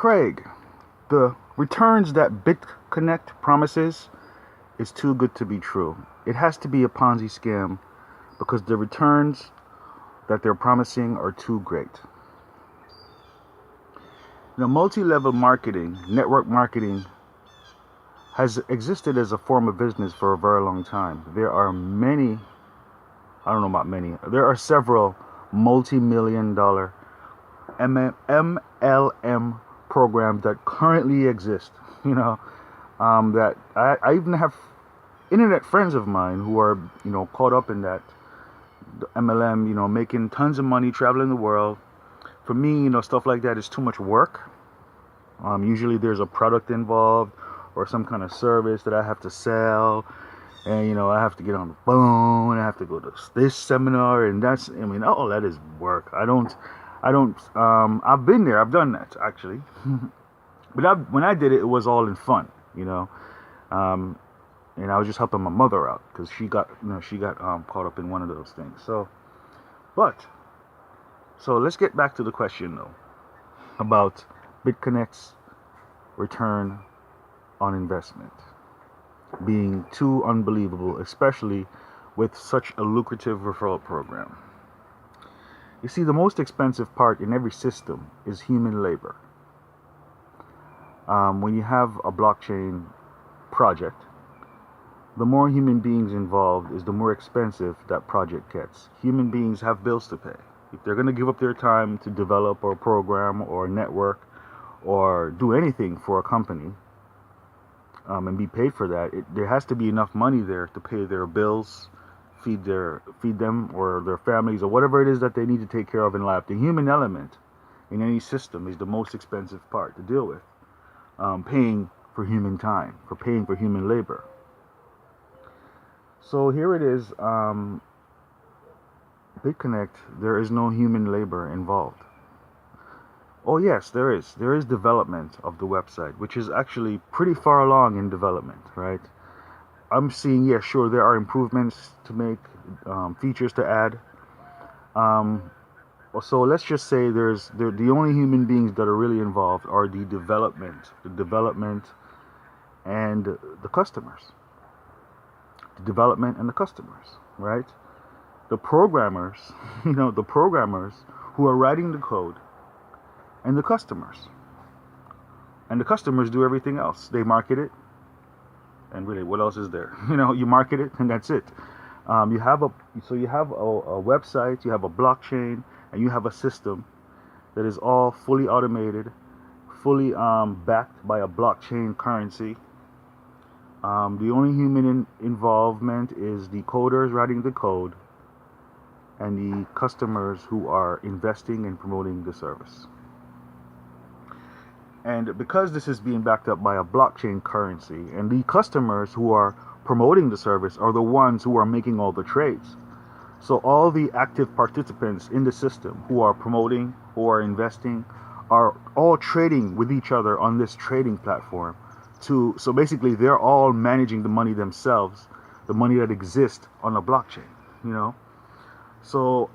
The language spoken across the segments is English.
Craig, the returns that BitConnect promises is too good to be true. It has to be a Ponzi scam because the returns that they're promising are too great. Now, multi-level marketing, network marketing, has existed as a form of business for a very long time. There are many, I don't know about many, there are several multi-million dollar MLM programs that currently exist, that I even have internet friends of mine who are, caught up in that MLM, making tons of money, traveling the world. For me, stuff like that is too much work. Usually there's a product involved or some kind of service that I have to sell. And, I have to get on the phone. I have to go to this seminar. And all that is work. I've been there. I've done that, actually. But when I did it, it was all in fun, and I was just helping my mother out because she got caught up in one of those things. So let's get back to the question, though, about BitConnect's return on investment being too unbelievable, especially with such a lucrative referral program. You see, the most expensive part in every system is human labor. When you have a blockchain project, the more human beings involved is the more expensive that project gets. Human beings have bills to pay. If they're going to give up their time to develop or program or network or do anything for a company and be paid for that, there has to be enough money there to pay their bills, feed them or their families or whatever it is that they need to take care of in life. The human element in any system is the most expensive part to deal with. Paying for human time, for paying for human labor. So here it is, BitConnect, there is no human labor involved. Oh yes, there is. There is development of the website, which is actually pretty far along in development, right? I'm seeing, yeah, sure, there are improvements to make, features to add. So let's just say the only human beings that are really involved are the development and the customers. The development and the customers, right? The programmers, the programmers who are writing the code, and the customers. And the customers do everything else. They market it, and really, what else is there? You market it, and that's it. You have a website, you have a blockchain, and you have a system that is all fully automated, fully backed by a blockchain currency. The only human involvement is the coders writing the code and the customers who are investing and promoting the service. And because this is being backed up by a blockchain currency, and the customers who are promoting the service are the ones who are making all the trades. So all the active participants in the system who are promoting, who are investing, are all trading with each other on this trading platform. So basically, they're all managing the money themselves, the money that exists on a blockchain. So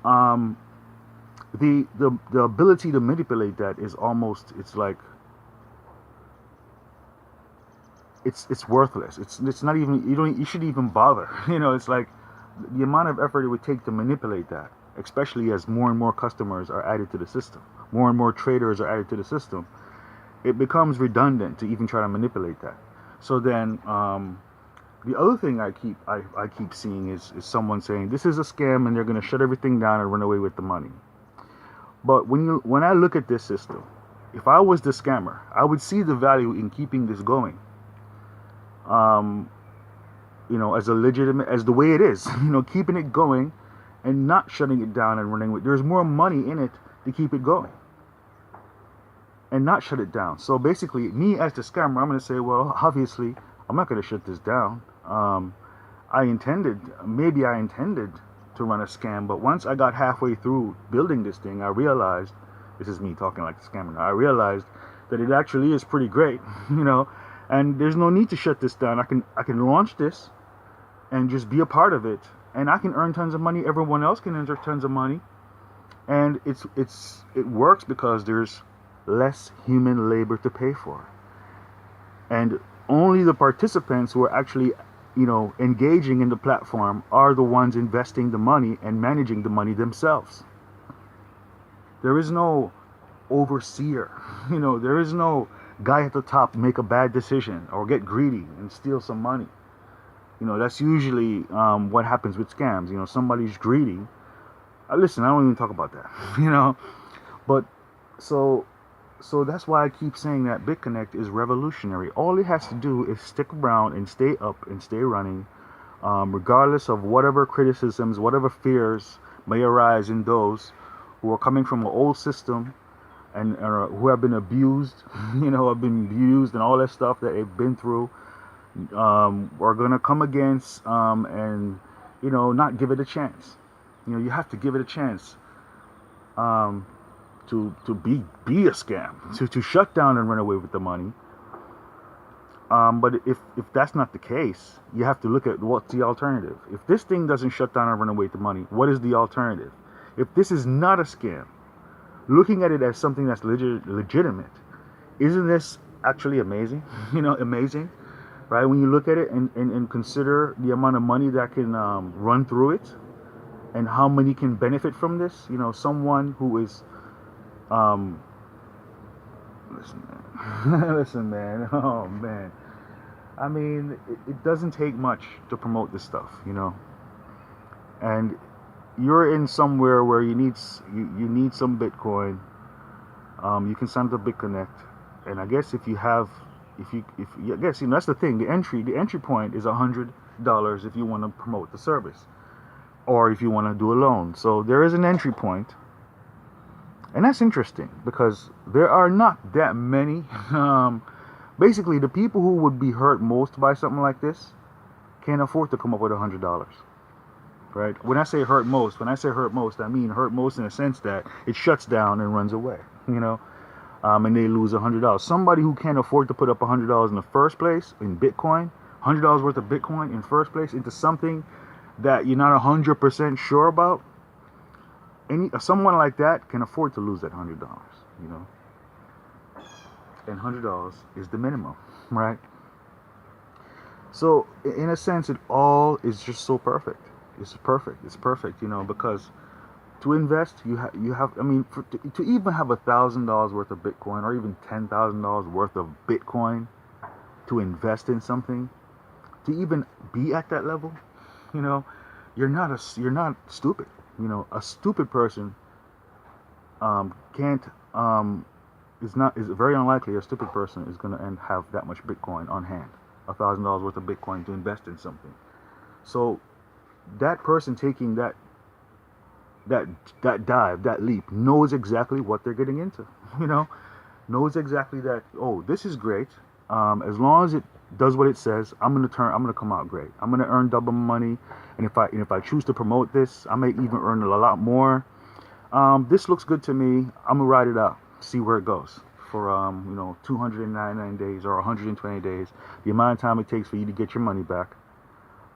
the ability to manipulate that is almost, it's like, it's worthless. It's not even, you shouldn't even bother. It's like the amount of effort it would take to manipulate that, especially as more and more customers are added to the system, more and more traders are added to the system. It becomes redundant to even try to manipulate that. So then the other thing I keep seeing is someone saying this is a scam and they're going to shut everything down and run away with the money. But when I look at this system, if I was the scammer, I would see the value in keeping this going. As a legitimate, as the way it is, keeping it going and not shutting it down and running with. There's more money in it to keep it going and not shut it down. So basically, me as the scammer, I'm going to say, well, obviously, I'm not going to shut this down. Maybe I intended to run a scam, but once I got halfway through building this thing, I realized, this is me talking like a scammer now, I realized that it actually is pretty great, and there's no need to shut this down. I can launch this and just be a part of it, and I can earn tons of money. Everyone else can earn tons of money, and it works because there's less human labor to pay for. And only the participants who are actually, engaging in the platform are the ones investing the money and managing the money themselves. There is no overseer. There is no guy at the top make a bad decision or get greedy and steal some money. That's usually what happens with scams. Somebody's greedy. Listen, I don't even talk about that. But so that's why I keep saying that BitConnect is revolutionary. All it has to do is stick around and stay up and stay running, regardless of whatever criticisms, whatever fears may arise in those who are coming from an old system and who have been abused, have been abused and all that stuff that they've been through. Are going to come against and not give it a chance. You have to give it a chance to be a scam, to shut down and run away with the money. But if that's not the case, you have to look at what's the alternative. If this thing doesn't shut down and run away with the money, what is the alternative? If this is not a scam, looking at it as something that's legitimate, isn't this actually amazing? Amazing, right? When you look at it and consider the amount of money that can run through it and how many can benefit from this, someone who is, listen, man, oh man. I mean, it doesn't take much to promote this stuff, and you're in somewhere where you need some Bitcoin. You can sign up to BitConnect, and I guess I guess that's the thing. The entry point is $100 if you want to promote the service, or if you want to do a loan. So there is an entry point, and that's interesting because there are not that many. Basically, the people who would be hurt most by something like this can't afford to come up with $100. Right? When I say hurt most, I mean hurt most in the sense that it shuts down and runs away, and they lose $100. Somebody who can't afford to put up $100 in the first place in Bitcoin, $100 worth of Bitcoin in first place into something that you're not 100% sure about, someone like that can afford to lose that $100, and $100 is the minimum, right? So in a sense, it all is just so perfect. It's perfect, because to invest, you have. I mean, to even have $1,000 worth of Bitcoin, or even $10,000 worth of Bitcoin, to invest in something, to even be at that level, you're not stupid. A stupid person can't is very unlikely a stupid person is going to have that much Bitcoin on hand, $1,000 worth of Bitcoin to invest in something. So that person taking that dive, that leap, knows exactly what they're getting into. Knows exactly that. Oh, this is great. As long as it does what it says, I'm gonna come out great. I'm gonna earn double money, and if I choose to promote this, I may even earn a lot more. This looks good to me. I'm gonna ride it out, see where it goes for 299 days or 120 days, the amount of time it takes for you to get your money back.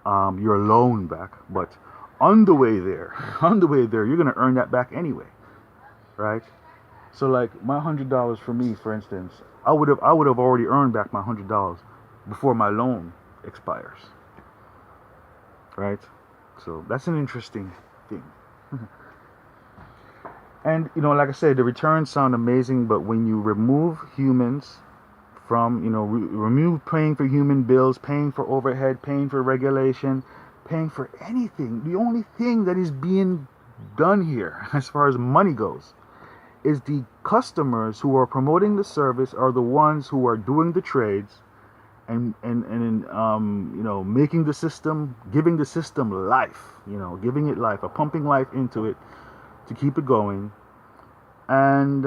Your loan back, but on the way there, you're gonna earn that back anyway, right? So like my $100 for me, for instance, I would have already earned back my $100 before my loan expires, right? So that's an interesting thing. And like I said, the returns sound amazing, but when you remove humans from, remove paying for human bills, paying for overhead, paying for regulation, paying for anything. The only thing that is being done here, as far as money goes, is the customers who are promoting the service are the ones who are doing the trades and making the system, giving the system life, giving it life, pumping life into it to keep it going. And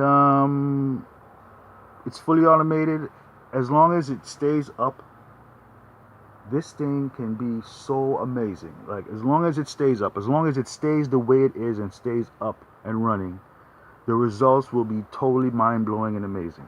it's fully automated. As long as it stays up, this thing can be so amazing. Like, as long as it stays up, as long as it stays the way it is and stays up and running, the results will be totally mind-blowing and amazing.